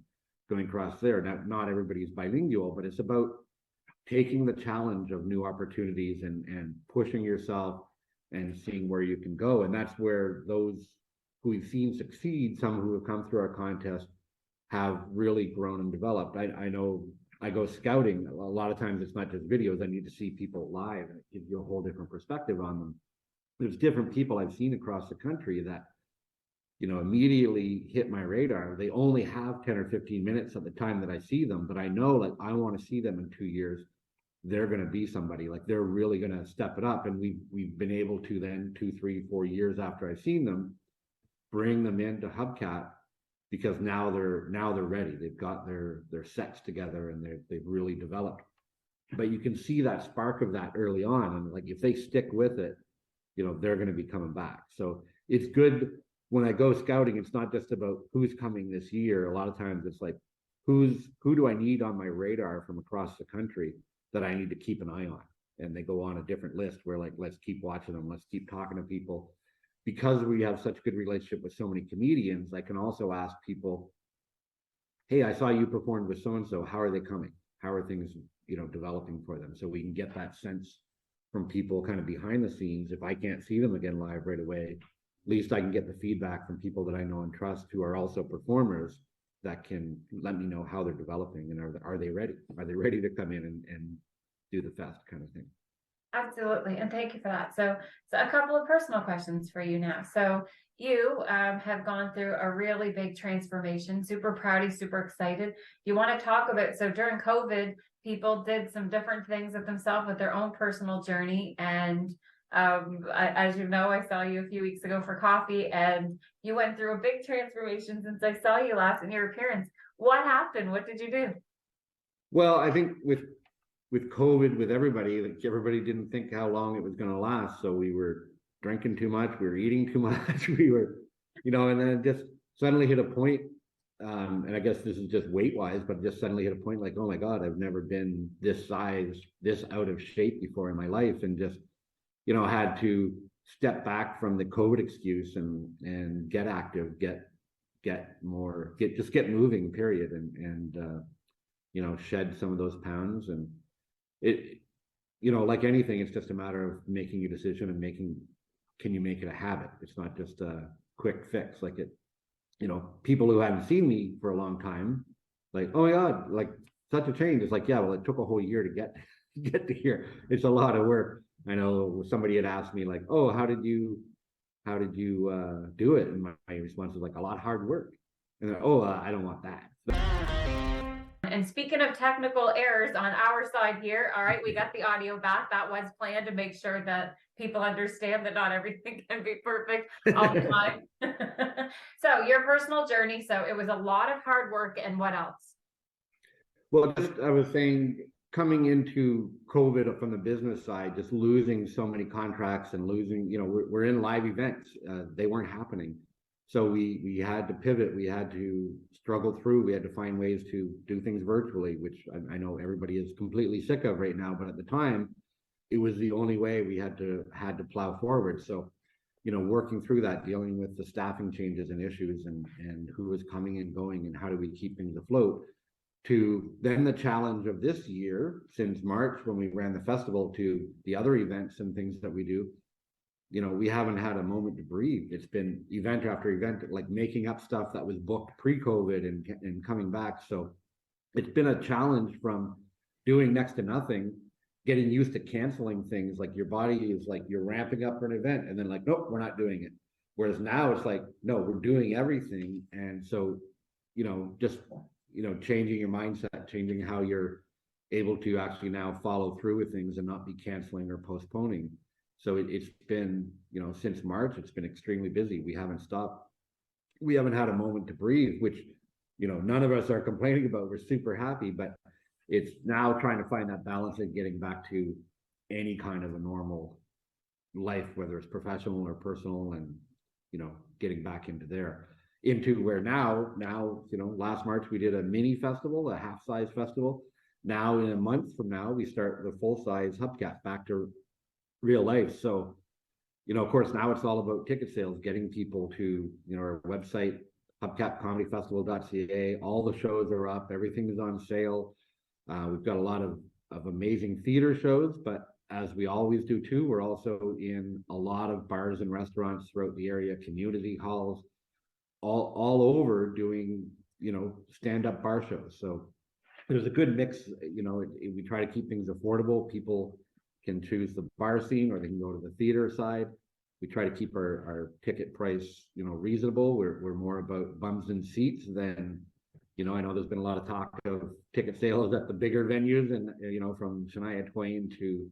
going across there. Now, not everybody's bilingual, but it's about taking the challenge of new opportunities and pushing yourself and seeing where you can go. And that's where those who we've seen succeed, some who have come through our contest, have really grown and developed. I know I go scouting. A lot of times it's not just videos. I need to see people live, and it gives you a whole different perspective on them. There's different people I've seen across the country that, immediately hit my radar. They only have 10 or 15 minutes at the time that I see them, but I know, like, I want to see them in 2 years. They're going to be somebody, like, they're really going to step it up. And we've been able to then 2, 3, 4 years after I've seen them, bring them into Hubcap, because now they're ready. They've got their sets together and they've really developed. But you can see that spark of that early on, and like, if they stick with it, they're going to be coming back. So it's good when I go scouting. It's not just about who's coming this year. A lot of times it's like, who do I need on my radar from across the country that I need to keep an eye on? And they go on a different list where like, let's keep watching them, let's keep talking to people. Because we have such a good relationship with so many comedians, I can also ask people, hey, I saw you performed with so-and-so, how are they coming? How are things, developing for them? So we can get that sense from people kind of behind the scenes. If I can't see them again live right away, at least I can get the feedback from people that I know and trust who are also performers that can let me know how they're developing and are they ready? Are they ready to come in and do the fest kind of thing? Absolutely, and thank you for that. So a couple of personal questions for you now. So you have gone through a really big transformation. Super proud of you, super excited. You want to talk about, so during COVID, people did some different things with themselves with their own personal journey. And as you know, I saw you a few weeks ago for coffee, and you went through a big transformation since I saw you last in your appearance. What happened? What did you do? Well, I think with COVID, with everybody, like everybody didn't think how long it was going to last. So we were drinking too much, we were eating too much, we were, and then it just suddenly hit a point. And I guess this is just weight wise, but just suddenly hit a point like, oh my God, I've never been this size, this out of shape before in my life. And just, had to step back from the COVID excuse and get active, get moving, period. And shed some of those pounds. And it, like anything, it's just a matter of making a decision and can you make it a habit? It's not just a quick fix. Like people who hadn't seen me for a long time, like, oh my God, like such a change. It's like, yeah, well, it took a whole year to get to here. It's a lot of work. I know somebody had asked me like, oh, how did you do it? And my response was like, a lot of hard work. And I don't want that. And speaking of technical errors on our side here, all right, we got the audio back. That was planned to make sure that people understand that not everything can be perfect all the time. So your personal journey, so it was a lot of hard work, and what else? Well, just I was saying, coming into COVID from the business side, just losing so many contracts and losing, we're in live events. They weren't happening. So we had to pivot. We had to struggle through. We had to find ways to do things virtually, which I know everybody is completely sick of right now. But at the time, it was the only way. We had to plow forward. So, working through that, dealing with the staffing changes and issues and who was coming and going and how do we keep things afloat, to then the challenge of this year, since March when we ran the festival, to the other events and things that we do. We haven't had a moment to breathe. It's been event after event, like making up stuff that was booked pre-COVID and coming back. So it's been a challenge from doing next to nothing, getting used to canceling things. Like your body is like, you're ramping up for an event and then like, nope, we're not doing it. Whereas now it's like, no, we're doing everything. And so, just, changing your mindset, changing how you're able to actually now follow through with things and not be canceling or postponing. So it's been, since March, it's been extremely busy. We haven't stopped. We haven't had a moment to breathe, which, none of us are complaining about. We're super happy, but it's now trying to find that balance and getting back to any kind of a normal life, whether it's professional or personal, and, getting back into where now, last March, we did a mini festival, a half-size festival. Now in a month from now, we start the full-size Hubcap back to real life. So, of course, now it's all about ticket sales, getting people to, our website, hubcapcomedyfestival.ca. All the shows are up. Everything is on sale. We've got a lot of amazing theater shows, but as we always do too, we're also in a lot of bars and restaurants throughout the area, community halls, all over doing, stand-up bar shows. So there's a good mix. We try to keep things affordable. People can choose the bar scene or they can go to the theater side. We try to keep our ticket price, reasonable. We're more about bums and seats than, I know there's been a lot of talk of ticket sales at the bigger venues and, from Shania Twain to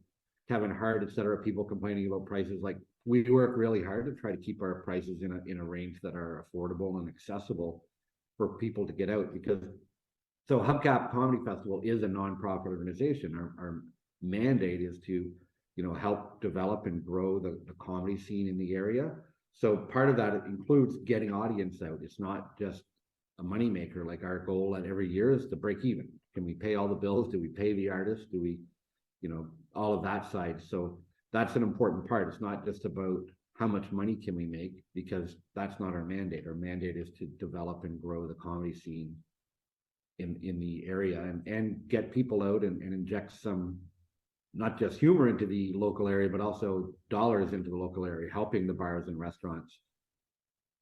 Kevin Hart, et cetera, people complaining about prices. Like, we work really hard to try to keep our prices in a range that are affordable and accessible for people to get out. Because so Hubcap Comedy Festival is a nonprofit organization. Our mandate is to, help develop and grow the comedy scene in the area. So part of that includes getting audience out. It's not just a moneymaker. Like our goal at every year is to break even. Can we pay all the bills? Do we pay the artists? Do we, all of that side. So that's an important part. It's not just about how much money can we make, because that's not our mandate. Our mandate is to develop and grow the comedy scene in the area, and get people out and inject some, not just humor into the local area, but also dollars into the local area, helping the bars and restaurants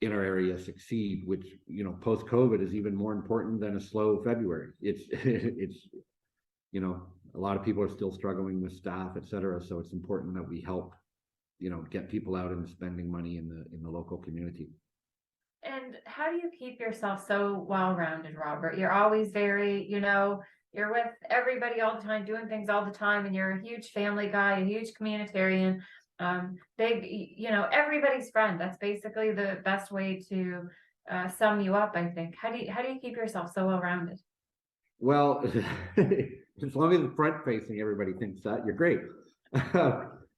in our area succeed, which, post COVID is even more important than a slow February. It's a lot of people are still struggling with staff, et cetera. So it's important that we help, get people out and spending money in the local community. And how do you keep yourself so well-rounded, Robert? You're always very, you're with everybody all the time, doing things all the time, and you're a huge family guy, a huge communitarian, everybody's friend. That's basically the best way to sum you up, I think. How do you keep yourself so well-rounded? Well, as long as the front facing, everybody thinks that you're great.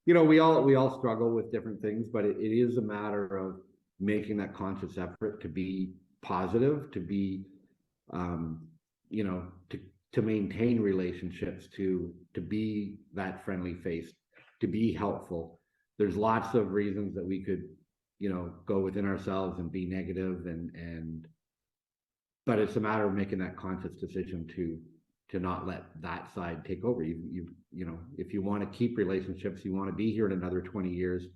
We all struggle with different things, but it is a matter of making that conscious effort to be positive, to be, to maintain relationships, to be that friendly face, to be helpful. There's lots of reasons that we could, go within ourselves and be negative, but it's a matter of making that conscious decision to not let that side take over. If you want to keep relationships, you want to be here in another 20 years,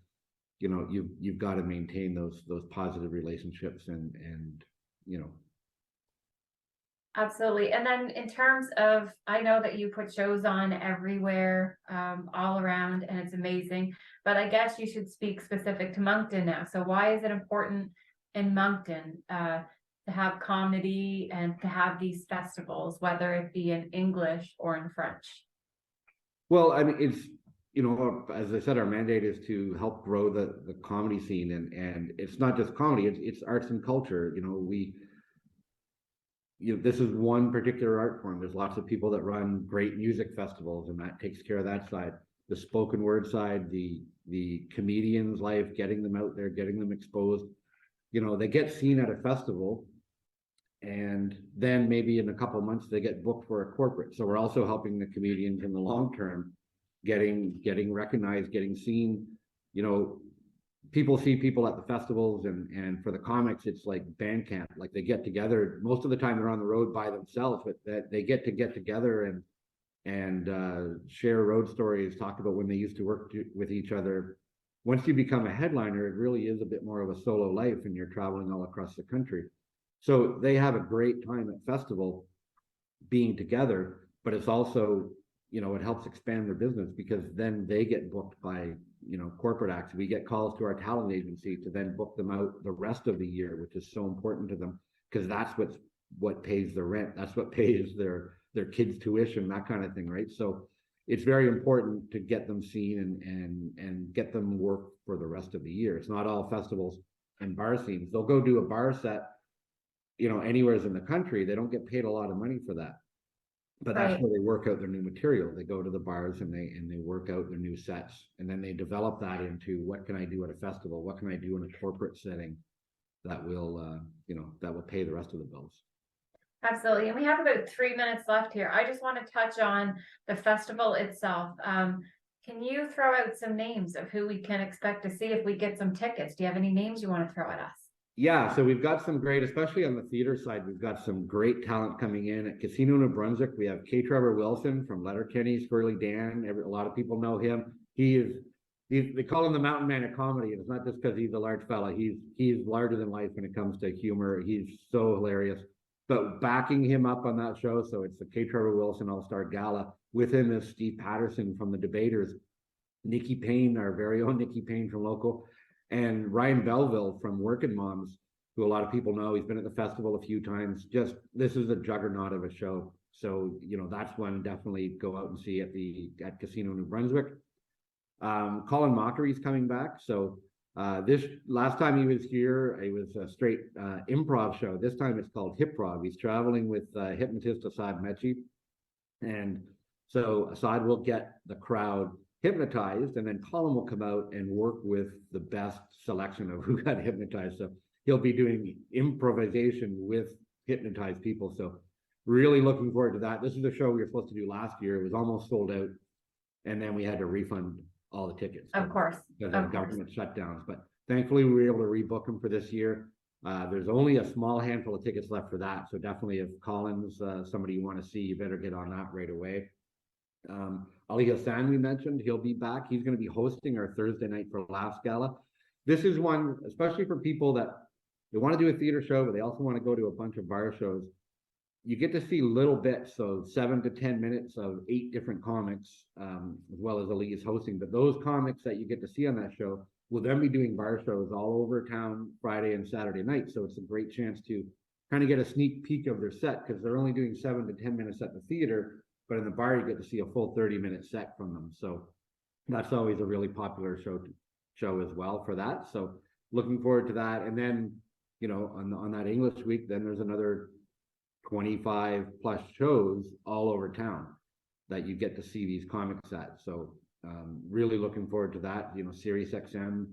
you've got to maintain those positive relationships and. Absolutely. And then in terms of, I know that you put shows on everywhere, all around, and it's amazing, but I guess you should speak specific to Moncton now. So why is it important in Moncton to have comedy and to have these festivals, whether it be in English or in French? Well, I mean, it's, as I said, our mandate is to help grow the comedy scene, and it's not just comedy, it's arts and culture. This is one particular art form. There's lots of people that run great music festivals, and that takes care of that side. The spoken word side, the comedian's life, getting them out there, getting them exposed. They get seen at a festival, and then maybe in a couple of months they get booked for a corporate. So we're also helping the comedians in the long term, getting recognized, getting seen. People see people at the festivals, and for the comics, it's like band camp. Like they get together. Most of the time they're on the road by themselves, but that they get together and share road stories, talk about when they used to work with each other. Once you become a headliner, it really is a bit more of a solo life, and you're traveling all across the country. So they have a great time at festival being together, but it's also, it helps expand their business, because then they get booked by, corporate acts. We get calls to our talent agency to then book them out the rest of the year, which is so important to them, because that's what pays their rent. That's what pays their kids' tuition, that kind of thing, right? So it's very important to get them seen and get them work for the rest of the year. It's not all festivals and bar scenes. They'll go do a bar set, anywhere in the country. They don't get paid a lot of money for that. But that's where they work out their new material. They go to the bars and they work out their new sets, and then they develop that into, what can I do at a festival? What can I do in a corporate setting that will, that will pay the rest of the bills? Absolutely. And we have about 3 minutes left here. I just want to touch on the festival itself. Can you throw out some names of who we can expect to see if we get some tickets? Do you have any names you want to throw at us? Yeah, so we've got some great, especially on the theater side, we've got some great talent coming in. At Casino New Brunswick, we have K. Trevor Wilson from Letterkenny, Squirrely Dan. A lot of people know him. They call him the mountain man of comedy, and it's not just because he's a large fella. He's larger than life when it comes to humor. He's so hilarious. But backing him up on that show, so it's the K. Trevor Wilson All-Star Gala. With him is Steve Patterson from The Debaters, Nikki Payne, our very own Nikki Payne from Local, and Ryan Belleville from Working Moms, who a lot of people know. He's been at the festival a few times. This is a juggernaut of a show. So, that's one definitely go out and see at Casino New Brunswick. Colin Mockery's coming back. So this last time he was here, it was a straight improv show. This time it's called Hiprov. He's traveling with hypnotist Assad Mechi. And so Assad will get the crowd hypnotized, and then Colin will come out and work with the best selection of who got hypnotized. So he'll be doing improvisation with hypnotize people. So really looking forward to that. This is a show we were supposed to do last year. It was almost sold out, and then we had to refund all the tickets. Of course. Because of government shutdowns. But thankfully, we were able to rebook them for this year. There's only a small handful of tickets left for that. So definitely if Collins, somebody you want to see, you better get on that right away. Ali Hassan, we mentioned, he'll be back. He's going to be hosting our Thursday night for Laughs Gala. This is one, especially for people that they want to do a theater show, but they also want to go to a bunch of bar shows. You get to see little bits, so 7 to 10 minutes of 8 different comics, as well as Ali is hosting. But those comics that you get to see on that show will then be doing bar shows all over town Friday and Saturday night. So it's a great chance to kind of get a sneak peek of their set, because they're only doing 7 to 10 minutes at the theater, but in the bar you get to see a full 30-minute set from them. So that's always a really popular show as well for that. So looking forward to that. And then, you know, on that English week, then there's another 25 plus shows all over town that you get to see these comics at. So really looking forward to that. You know, Sirius XM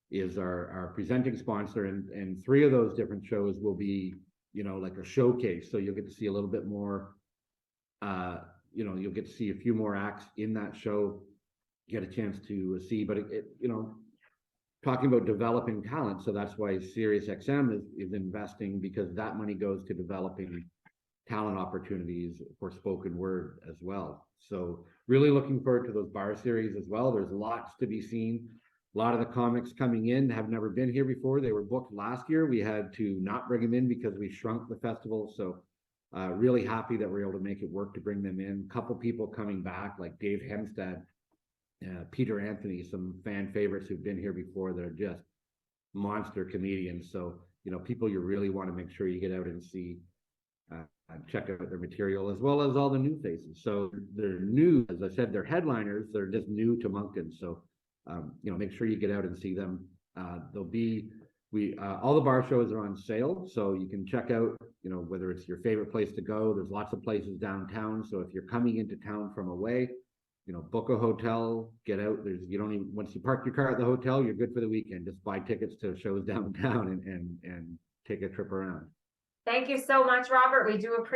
is our presenting sponsor, and 3 of those different shows will be, you know, like a showcase. So you'll get to see a little bit more, you know, you'll get to see a few more acts in that show, get a chance to see, but you know, talking about developing talent. So that's why Sirius XM is investing, because that money goes to developing talent opportunities for spoken word as well. So really looking forward to those bar series as well. There's lots to be seen. A lot of the comics coming in have never been here before. They were booked last year. We had to not bring them in because we shrunk the festival. So really happy that we're able to make it work to bring them in. A couple people coming back, like Dave Hemstad, Peter Anthony, some fan favorites who've been here before that are just monster comedians. So, you know, people you really want to make sure you get out and see, check out their material, as well as all the new faces. So they're new, as I said, they're headliners. They're just new to Moncton. So, you know, make sure you get out and see them. They'll be, all the bar shows are on sale. So you can check out, you know, whether it's your favorite place to go. There's lots of places downtown. So if you're coming into town from away, you know, book a hotel, get out. You don't even, once you park your car at the hotel, you're good for the weekend. Just buy tickets to shows downtown and take a trip around. Thank you so much, Robert. We do appreciate